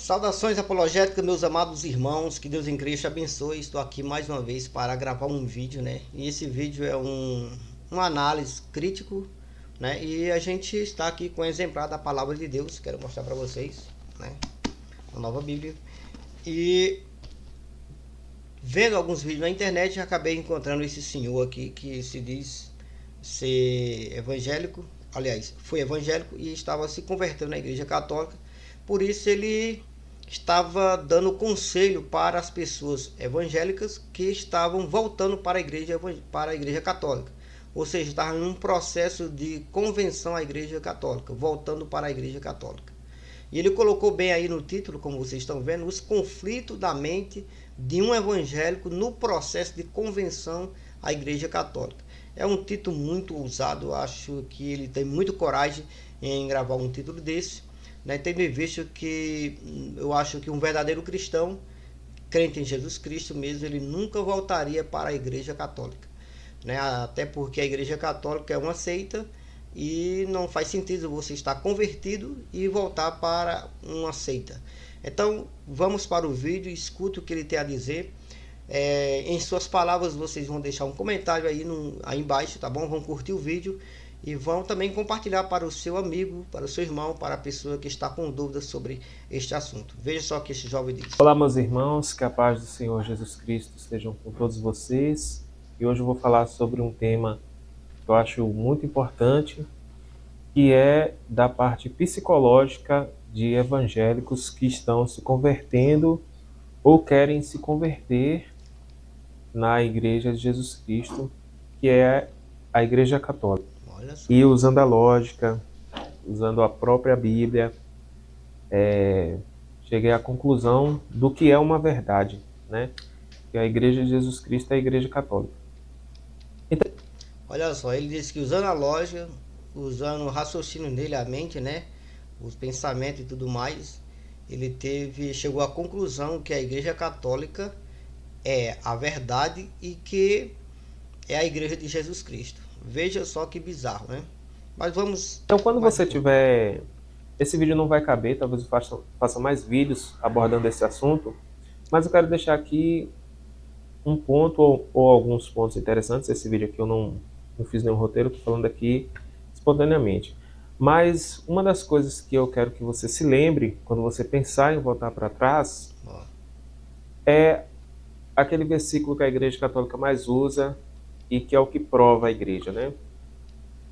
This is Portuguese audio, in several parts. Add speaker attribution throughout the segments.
Speaker 1: Saudações apologéticas, meus amados irmãos, que Deus em Cristo abençoe. Estou aqui mais uma vez para gravar um vídeo, né? E esse vídeo é uma análise crítico, né? E a gente está aqui com um exemplar da palavra de Deus, quero mostrar para vocês, né? A nova Bíblia. E vendo alguns vídeos na internet, acabei encontrando esse senhor aqui que se diz ser evangélico, aliás, foi evangélico e estava se convertendo na Igreja Católica. Por isso ele estava dando conselho para as pessoas evangélicas que estavam voltando para a igreja católica. Ou seja, estava em um processo de convenção à Igreja Católica, voltando para a Igreja Católica. E ele colocou bem aí no título, como vocês estão vendo, os conflitos da mente de um evangélico no processo de convenção à Igreja Católica. É um título muito ousado, acho que ele tem muita coragem em gravar um título desse, né? Tendo em vista que eu acho que um verdadeiro cristão, crente em Jesus Cristo mesmo, ele nunca voltaria para a Igreja Católica, né? Até porque a Igreja Católica é uma seita e não faz sentido você estar convertido e voltar para uma seita. Então vamos para o vídeo, escute o que ele tem a dizer. Em suas palavras vocês vão deixar um comentário aí embaixo, tá bom? Vão curtir o vídeo e vão também compartilhar para o seu amigo, para o seu irmão, para a pessoa que está com dúvidas sobre este assunto. Veja só o que esse jovem diz.
Speaker 2: Olá, meus irmãos, que a paz do Senhor Jesus Cristo estejam com todos vocês. E hoje eu vou falar sobre um tema que eu acho muito importante, que é da parte psicológica de evangélicos que estão se convertendo ou querem se converter na Igreja de Jesus Cristo, que é a Igreja Católica.
Speaker 1: Olha só.
Speaker 2: E usando a lógica, usando a própria Bíblia, cheguei à conclusão do que é uma verdade, né? Que a Igreja de Jesus Cristo é a Igreja Católica. Então,
Speaker 1: Olha só, ele disse que usando a lógica, usando o raciocínio dele, a mente, né? Os pensamentos e tudo mais, chegou à conclusão que a Igreja Católica é a verdade e que é a Igreja de Jesus Cristo. Veja só que bizarro, né? Mas vamos
Speaker 2: quando
Speaker 1: mais
Speaker 2: você
Speaker 1: um pouco.
Speaker 2: tiver... Esse vídeo não vai caber, talvez eu faça mais vídeos abordando esse assunto, mas eu quero deixar aqui um ponto ou alguns pontos interessantes. Esse vídeo aqui eu não fiz nenhum roteiro, estou falando aqui espontaneamente. Mas uma das coisas que eu quero que você se lembre, quando você pensar em voltar para trás,
Speaker 1: Ó,
Speaker 2: é aquele versículo que a Igreja Católica mais usa e que é o que prova a Igreja, né?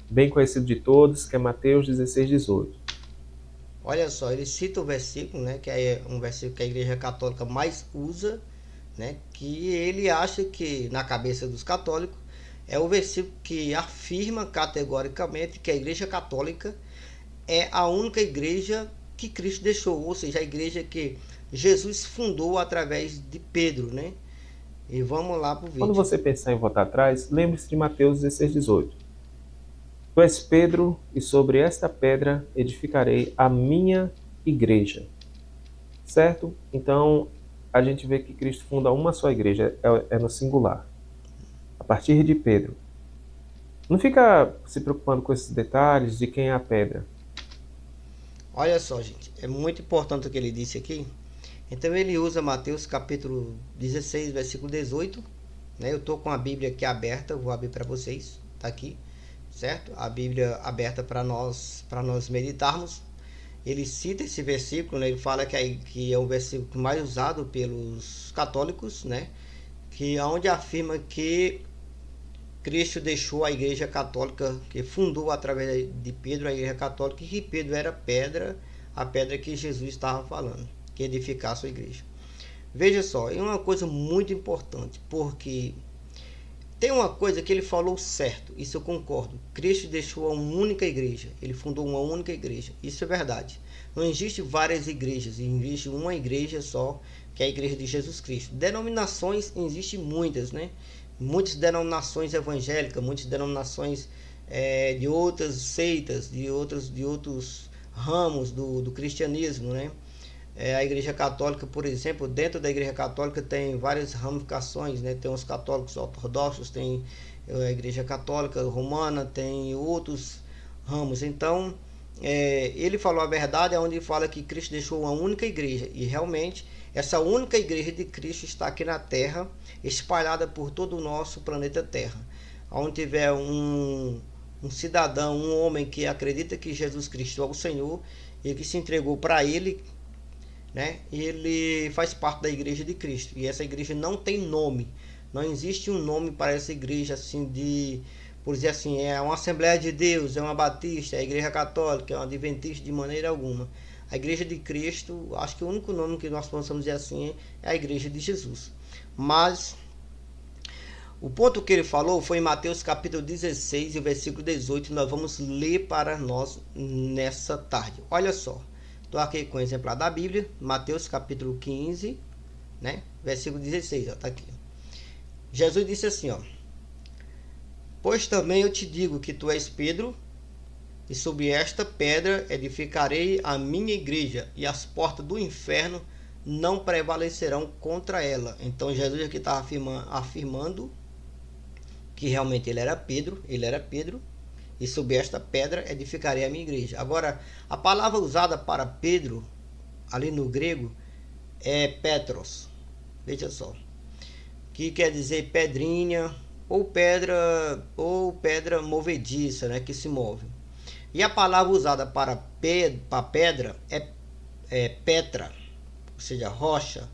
Speaker 2: Bem conhecido de todos, que é Mateus 16:18.
Speaker 1: olha só, ele cita o versículo, né? Que é um versículo que a Igreja Católica mais usa, né? Que ele acha que na cabeça dos católicos é o versículo que afirma categoricamente que a Igreja Católica é a única igreja que Cristo deixou, ou seja, a igreja que Jesus fundou através de Pedro, né? E vamos lá pro
Speaker 2: Quando
Speaker 1: vídeo.
Speaker 2: você pensar em voltar atrás, lembre-se de Mateus 16:18. Tu és Pedro, e sobre esta pedra edificarei a minha igreja. Certo? Então, a gente vê que Cristo funda uma só igreja, é no singular. A partir de Pedro. Não fica se preocupando com esses detalhes de quem é a pedra.
Speaker 1: Olha só, gente, é muito importante o que ele disse aqui. Então ele usa Mateus capítulo 16, versículo 18, né? Eu tô com a Bíblia aqui aberta, vou abrir para vocês, tá aqui, certo? A Bíblia aberta para nós meditarmos. Ele cita esse versículo, né? Ele fala que é o versículo mais usado pelos católicos, né? Que onde afirma que Cristo deixou a Igreja Católica, que fundou através de Pedro a Igreja Católica, e que Pedro era pedra, a pedra que Jesus estava falando, que edificar a sua igreja. Veja só, é uma coisa muito importante, porque tem uma coisa que ele falou certo, isso eu concordo. Cristo deixou uma única igreja, ele fundou uma única igreja, isso é verdade. Não existe várias igrejas, existe uma igreja só, que é a Igreja de Jesus Cristo. Denominações existem muitas, né? Muitas denominações evangélicas, muitas denominações de outras seitas, de outros ramos do cristianismo, né? A Igreja Católica, por exemplo, dentro da Igreja Católica tem várias ramificações, né? Tem os católicos ortodoxos, tem a Igreja Católica Romana, tem outros ramos. Então, ele falou a verdade, onde ele fala que Cristo deixou uma única igreja. E realmente, essa única igreja de Cristo está aqui na Terra, espalhada por todo o nosso planeta Terra. Onde tiver um cidadão, um homem que acredita que Jesus Cristo é o Senhor e que se entregou para Ele, né? Ele faz parte da igreja de Cristo. E essa igreja não tem nome. Não existe um nome para essa igreja assim por dizer assim, é uma Assembleia de Deus, é uma Batista, é a Igreja Católica, é uma Adventista, de maneira alguma. A Igreja de Cristo, acho que o único nome que nós possamos dizer assim é a Igreja de Jesus. Mas o ponto que ele falou foi em Mateus capítulo 16 e o versículo 18, nós vamos ler para nós nessa tarde. Olha só, estou aqui com o exemplar da Bíblia, Mateus capítulo 15, né? Versículo 16, está aqui. Jesus disse assim, ó: pois também eu te digo que tu és Pedro, e sobre esta pedra edificarei a minha igreja, e as portas do inferno não prevalecerão contra ela. Então Jesus aqui estava afirmando que realmente ele era Pedro, e sobre esta pedra edificarei a minha igreja. Agora, a palavra usada para Pedro, ali no grego, é Petros. Veja só, que quer dizer pedrinha, ou pedra movediça, né, que se move. E a palavra usada para pedra é petra, ou seja, rocha,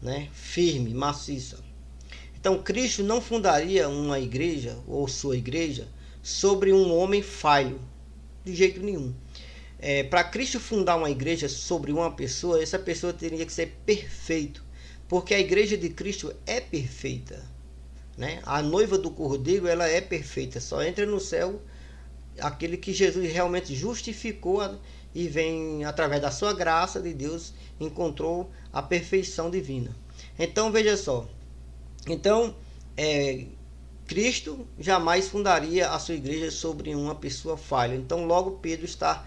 Speaker 1: né, firme, maciça. Então Cristo não fundaria uma igreja ou sua igreja sobre um homem falho, de jeito nenhum. Para Cristo fundar uma igreja sobre uma pessoa, essa pessoa teria que ser perfeito, porque a igreja de Cristo é perfeita, né? A noiva do Cordeiro, ela é perfeita. Só entra no céu aquele que Jesus realmente justificou e vem através da sua graça de Deus, encontrou a perfeição divina. Então veja só, então Cristo jamais fundaria a sua igreja sobre uma pessoa falha. Então logo Pedro está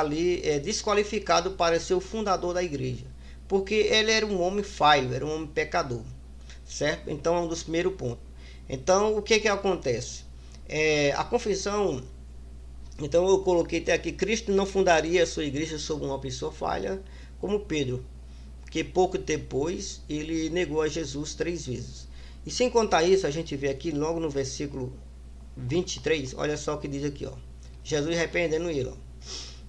Speaker 1: ali desqualificado para ser o fundador da igreja, porque ele era um homem falho, era um homem pecador, certo? Então é um dos primeiros pontos. Então o que acontece? A confissão, então eu coloquei até aqui, Cristo não fundaria a sua igreja sobre uma pessoa falha como Pedro, que pouco depois ele negou a Jesus 3 vezes. E sem contar isso, a gente vê aqui logo no versículo 23, olha só o que diz aqui, ó. Jesus repreendendo ele,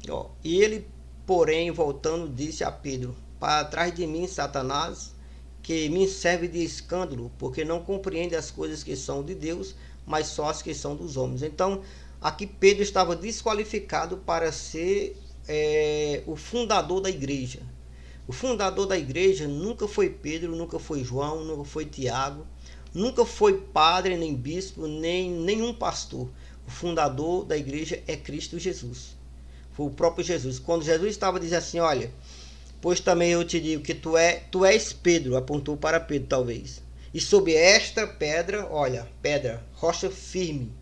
Speaker 1: ó. E ele, porém, voltando, disse a Pedro: para trás de mim, Satanás, que me serve de escândalo, porque não compreende as coisas que são de Deus, mas só as que são dos homens. Então, aqui Pedro estava desqualificado para ser o fundador da igreja. O fundador da igreja nunca foi Pedro, nunca foi João, nunca foi Tiago, nunca foi padre, nem bispo, nem nenhum pastor. O fundador da igreja é Cristo Jesus. Foi o próprio Jesus. Quando Jesus estava dizendo assim, olha, pois também eu te digo que tu és Pedro, apontou para Pedro talvez. E sobre esta pedra, olha, pedra, rocha firme,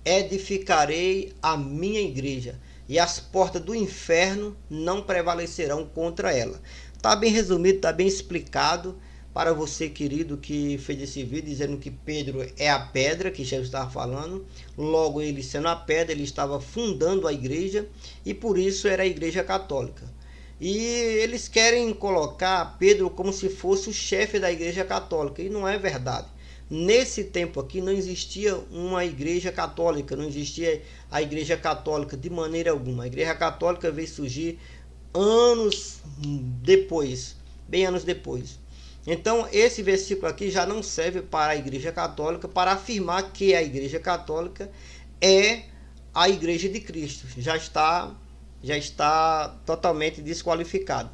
Speaker 1: edificarei a minha igreja, e as portas do inferno não prevalecerão contra ela. Está bem resumido, está bem explicado para você, querido, que fez esse vídeo, dizendo que Pedro é a pedra que Jesus estava falando. Logo, ele sendo a pedra, ele estava fundando a igreja, e por isso era a igreja católica. E eles querem colocar Pedro como se fosse o chefe da igreja católica, e não é verdade. Nesse tempo aqui não existia uma igreja católica, não existia a igreja católica de maneira alguma. A igreja católica veio surgir anos depois, bem anos depois. Então esse versículo aqui já não serve para a igreja católica para afirmar que a igreja católica é a igreja de Cristo. Já está totalmente desqualificado.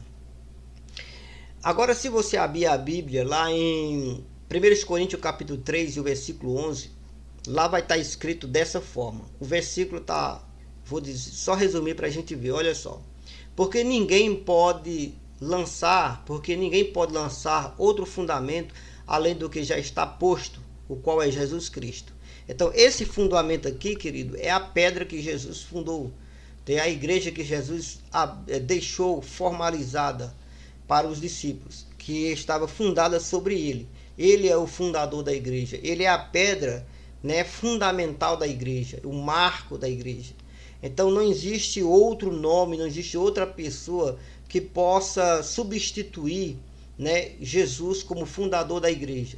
Speaker 1: Agora, se você abrir a Bíblia lá em 1 Coríntios capítulo 3 e o versículo 11, lá vai estar escrito dessa forma. O versículo está, vou dizer, só resumir para a gente ver, olha só. Porque ninguém pode lançar outro fundamento além do que já está posto, o qual é Jesus Cristo. Então, esse fundamento aqui, querido, é a pedra que Jesus fundou. Tem a igreja que Jesus deixou formalizada para os discípulos, que estava fundada sobre ele. Ele é o fundador da igreja. Ele é a pedra, né, fundamental da igreja, o marco da igreja. Então não existe outro nome, não existe outra pessoa que possa substituir, né, Jesus como fundador da igreja.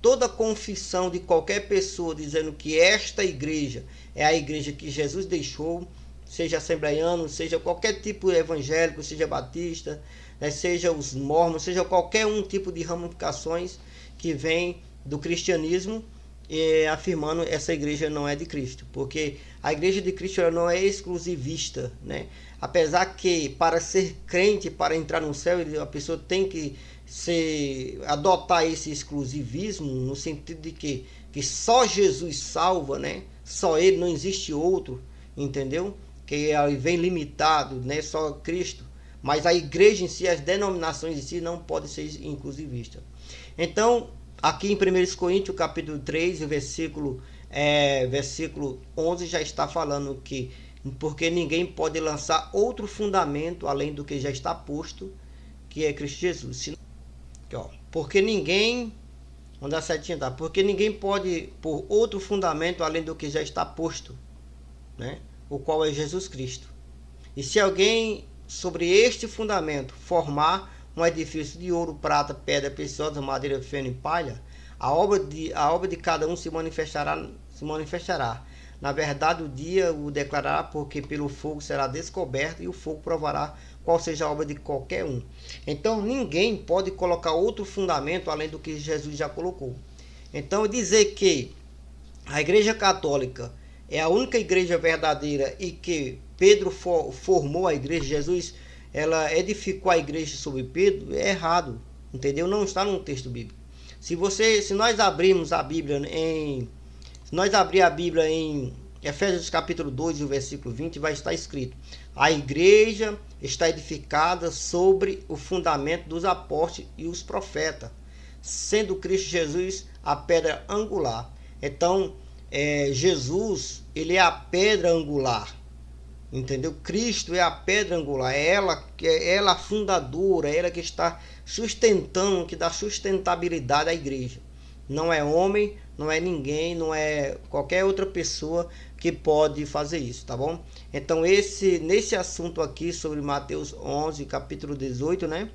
Speaker 1: Toda confissão de qualquer pessoa dizendo que esta igreja é a igreja que Jesus deixou, seja assembleiano, seja qualquer tipo evangélico, seja batista, né, seja os mormons, seja qualquer um tipo de ramificações que vem do cristianismo, afirmando essa igreja não é de Cristo, porque a igreja de Cristo ela não é exclusivista, né? Apesar que para ser crente, para entrar no céu, a pessoa tem que adotar esse exclusivismo no sentido de que só Jesus salva, né? Só ele, não existe outro, entendeu? Que aí vem limitado, né? Só Cristo. Mas a igreja em si, as denominações em si não podem ser inclusivistas. Então, aqui em 1 Coríntios, capítulo 3, versículo 11, já está falando que porque ninguém pode lançar outro fundamento além do que já está posto, que é Cristo Jesus. Aqui, ó, porque ninguém, vamos dar certinho, tá? Porque ninguém pode pôr outro fundamento além do que já está posto, né? O qual é Jesus Cristo. E se alguém sobre este fundamento formar um edifício de ouro, prata, pedra preciosa, madeira, feno e palha, a obra de cada um se manifestará. Na verdade, o dia o declarará, porque pelo fogo será descoberto e o fogo provará qual seja a obra de qualquer um. Então, ninguém pode colocar outro fundamento além do que Jesus já colocou. Então, dizer que a Igreja Católica é a única igreja verdadeira e que Pedro formou a igreja, Jesus ela edificou a igreja sobre Pedro, é errado, entendeu? Não está no texto bíblico. Se nós abrirmos a Bíblia se nós abrir a Bíblia em Efésios capítulo 2, o versículo 20, vai estar escrito: a igreja está edificada sobre o fundamento dos apóstolos e os profetas, sendo Cristo Jesus a pedra angular. Então, Jesus, ele é a pedra angular, entendeu? Cristo é a pedra angular, é ela a fundadora, é ela que está sustentando, que dá sustentabilidade à igreja. Não é homem, não é ninguém, não é qualquer outra pessoa que pode fazer isso, tá bom? Então nesse assunto aqui sobre Mateus 11, capítulo 18, né?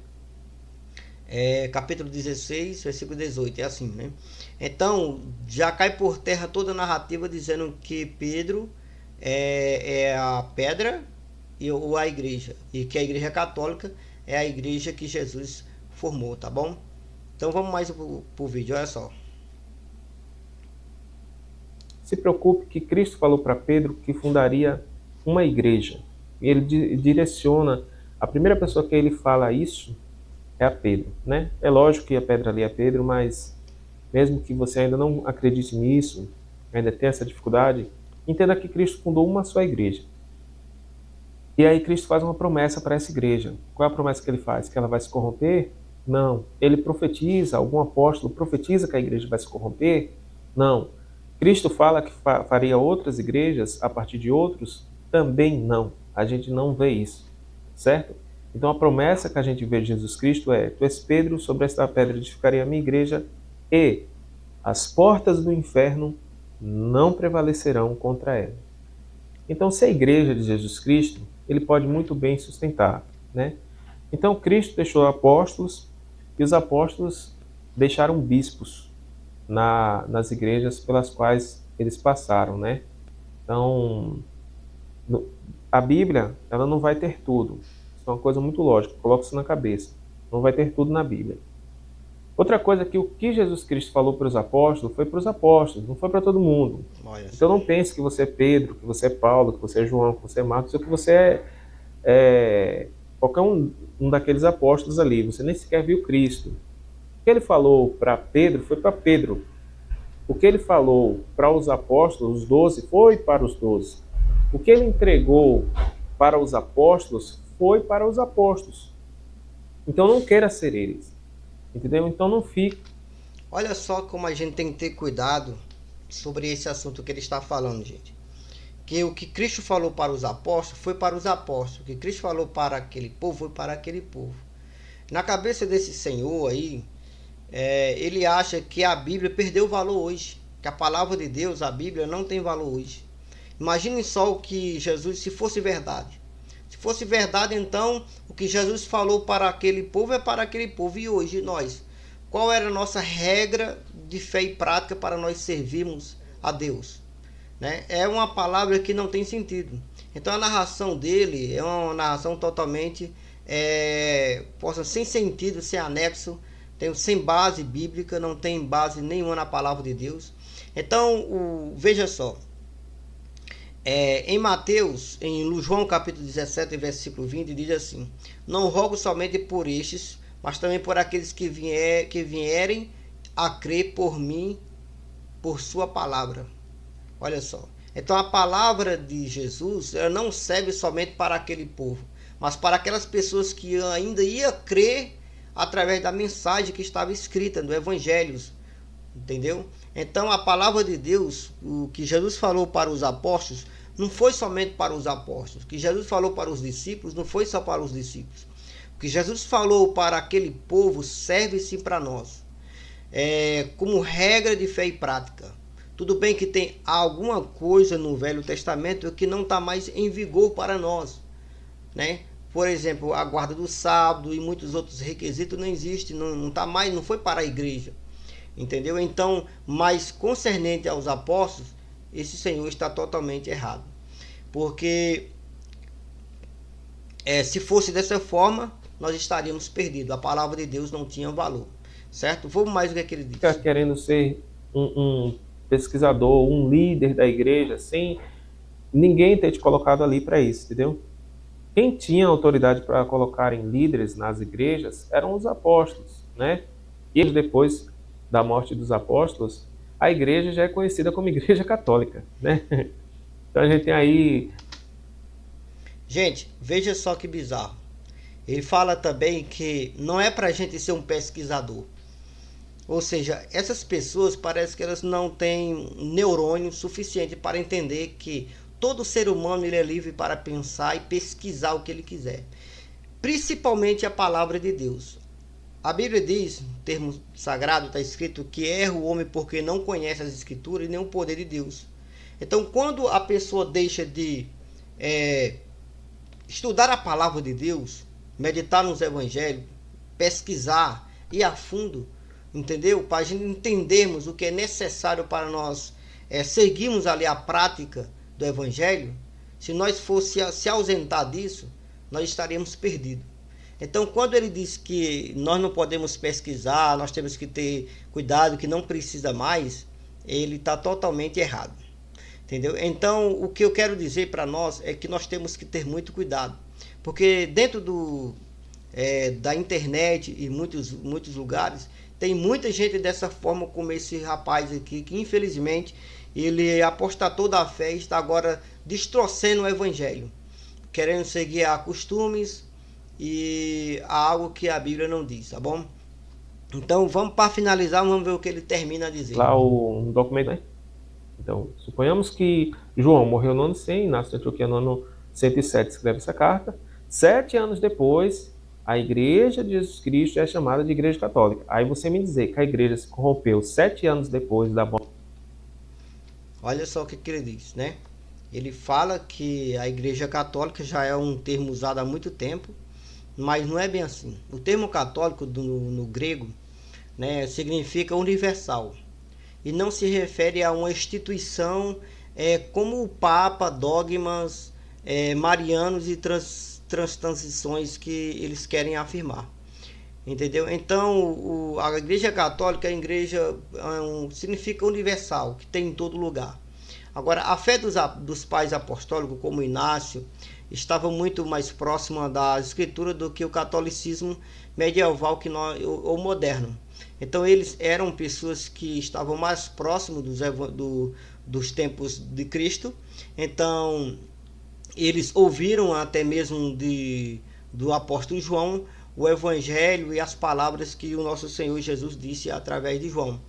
Speaker 1: Capítulo 16, versículo 18, é assim, né? Então, já cai por terra toda a narrativa dizendo que Pedro é a pedra ou a igreja, e que a igreja católica é a igreja que Jesus formou, tá bom? Então vamos mais pro vídeo, olha só.
Speaker 2: Se preocupe que Cristo falou para Pedro que fundaria uma igreja. E ele direciona, a primeira pessoa que ele fala isso é a Pedro, né? É lógico que a pedra ali é Pedro, mas mesmo que você ainda não acredite nisso, ainda tenha essa dificuldade, entenda que Cristo fundou uma só igreja. E aí Cristo faz uma promessa para essa igreja. Qual é a promessa que ele faz? Que ela vai se corromper? Não. Ele profetiza, algum apóstolo profetiza que a igreja vai se corromper? Não. Cristo fala que faria outras igrejas a partir de outros? Também não. A gente não vê isso, certo? Então a promessa que a gente vê de Jesus Cristo é: tu és Pedro, sobre esta pedra edificarei a minha igreja, e as portas do inferno não prevalecerão contra ela. Então, se a igreja de Jesus Cristo, ele pode muito bem sustentar, né? Então, Cristo deixou apóstolos e os apóstolos deixaram bispos nas igrejas pelas quais eles passaram, né? Então, a Bíblia, ela não vai ter tudo. Isso é uma coisa muito lógica, coloca isso na cabeça. Não vai ter tudo na Bíblia. Outra coisa é que o que Jesus Cristo falou para os apóstolos foi para os apóstolos, não foi para todo mundo. Então não pense que você é Pedro, que você é Paulo, que você é João, que você é Marcos, ou que você é qualquer um daqueles apóstolos ali. Você nem sequer viu Cristo. O que ele falou para Pedro foi para Pedro. O que ele falou para os apóstolos, os 12, foi para os 12. O que ele entregou para os apóstolos foi para os apóstolos. Então não queira ser eles. Entendeu? Então não fique.
Speaker 1: Olha só como a gente tem que ter cuidado sobre esse assunto que ele está falando, gente. Que o que Cristo falou para os apóstolos foi para os apóstolos. O que Cristo falou para aquele povo foi para aquele povo. Na cabeça desse senhor aí, ele acha que a Bíblia perdeu valor hoje. Que a palavra de Deus, a Bíblia, não tem valor hoje. Imaginem só o que Jesus, se fosse verdade. Se fosse verdade, então, o que Jesus falou para aquele povo é para aquele povo. E hoje, nós? Qual era a nossa regra de fé e prática para nós servirmos a Deus? Né? É uma palavra que não tem sentido. Então, a narração dele é uma narração totalmente sem sentido, sem anexo, sem base bíblica, não tem base nenhuma na palavra de Deus. Então, veja só. Em Mateus, em João capítulo 17, versículo 20, diz assim: Não rogo somente por estes, mas também por aqueles que vierem a crer por mim, por sua palavra. Olha só. Então a palavra de Jesus, ela não serve somente para aquele povo, mas para aquelas pessoas que ainda iam crer através da mensagem que estava escrita no Evangelho. Entendeu? Então a palavra de Deus, o que Jesus falou para os apóstolos, não foi somente para os apóstolos. O que Jesus falou para os discípulos não foi só para os discípulos. O que Jesus falou para aquele povo serve sim para nós, como regra de fé e prática. Tudo bem que tem alguma coisa no Velho Testamento que não está mais em vigor para nós, né? Por exemplo, a guarda do sábado e muitos outros requisitos não existe, não tá mais, não foi para a igreja. Entendeu? Então, mas concernente aos apóstolos, esse senhor está totalmente errado. Porque se fosse dessa forma, nós estaríamos perdidos. A palavra de Deus não tinha valor. Certo? Vamos mais o que ele diz.
Speaker 2: Fica querendo ser um pesquisador, um líder da igreja, sem ninguém ter te colocado ali para isso, entendeu? Quem tinha autoridade para colocarem líderes nas igrejas eram os apóstolos, né? E depois da morte dos apóstolos, a igreja já é conhecida como igreja católica, né? Então a gente tem aí...
Speaker 1: Gente, veja só que bizarro. Ele fala também que não é para a gente ser um pesquisador. Ou seja, essas pessoas parece que elas não têm neurônio suficiente para entender que todo ser humano ele é livre para pensar e pesquisar o que ele quiser. Principalmente a palavra de Deus. A Bíblia diz, no termo sagrado, está escrito que erra o homem porque não conhece as escrituras e nem o poder de Deus. Então, quando a pessoa deixa de estudar a palavra de Deus, meditar nos evangelhos, pesquisar, ir a fundo, entendeu? Para a gente entendermos o que é necessário para nós seguirmos ali a prática do evangelho, se nós fosse se ausentar disso, nós estaríamos perdidos. Então, quando ele diz que nós não podemos pesquisar, nós temos que ter cuidado, que não precisa mais, ele está totalmente errado. Entendeu? Então, o que eu quero dizer para nós é que nós temos que ter muito cuidado. Porque dentro da internet e muitos lugares, tem muita gente dessa forma como esse rapaz aqui, que infelizmente ele apostatou da fé e está agora distorcendo o evangelho, querendo seguir a costumes e a algo que a Bíblia não diz, tá bom? Então vamos, para finalizar, vamos ver o que ele termina a dizer.
Speaker 2: Lá um documento, né? Então, suponhamos que João morreu no ano 100, nasce em Antioquia no ano 107, escreve essa carta. 7 anos depois, a Igreja de Jesus Cristo é chamada de Igreja Católica. Aí você me dizer que a igreja se corrompeu 7 anos depois da morte.
Speaker 1: Olha só o que ele diz, né? Ele fala que a Igreja Católica já é um termo usado há muito tempo, mas não é bem assim. O termo católico no grego, né, significa universal e não se refere a uma instituição como o Papa, dogmas marianos e transições que eles querem afirmar. Entendeu? Então, a Igreja Católica, significa universal, que tem em todo lugar. Agora, a fé dos pais apostólicos, como Inácio, estava muito mais próxima da Escritura do que o catolicismo medieval ou moderno. Então, eles eram pessoas que estavam mais próximos dos tempos de Cristo. Então, eles ouviram até mesmo do apóstolo João o evangelho e as palavras que o nosso Senhor Jesus disse através de João.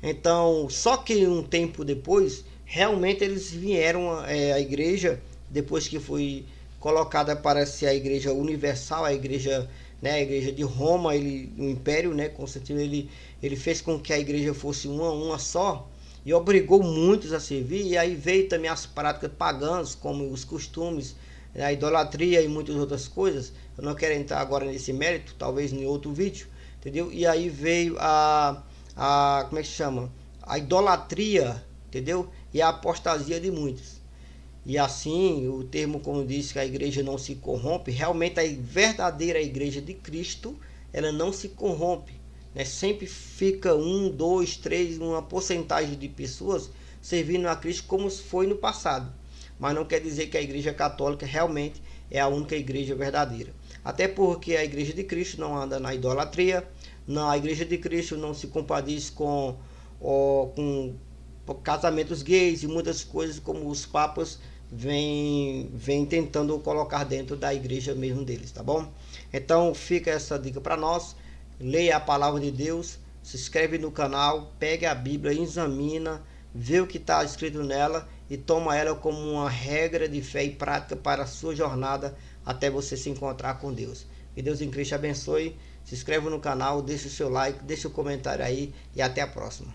Speaker 1: Então, só que um tempo depois, realmente eles vieram à igreja, depois que foi colocada para ser a igreja universal, a igreja de Roma, o império, né, Constantino, ele fez com que a igreja fosse uma só, e obrigou muitos a servir, e aí veio também as práticas pagãs, como os costumes, a idolatria e muitas outras coisas. Eu não quero entrar agora nesse mérito, talvez em outro vídeo, entendeu? E aí veio como é que chama? A idolatria, entendeu? E a apostasia de muitos. E assim, o termo, como disse, que a igreja não se corrompe, realmente a verdadeira igreja de Cristo, ela não se corrompe, né? Sempre fica 1, 2, 3, uma porcentagem de pessoas servindo a Cristo como foi no passado. Mas não quer dizer que a igreja católica realmente é a única igreja verdadeira. Até porque a igreja de Cristo não anda na idolatria, não, a igreja de Cristo não se compadece com casamentos gays e muitas coisas como os papas vem tentando colocar dentro da igreja mesmo deles, tá bom? Então fica essa dica para nós. Leia a palavra de Deus, se inscreve no canal, pegue a Bíblia, examina, vê o que está escrito nela e toma ela como uma regra de fé e prática para a sua jornada até você se encontrar com Deus. Que Deus em Cristo abençoe. Se inscreva no canal, deixe o seu like, deixe o comentário aí e até a próxima.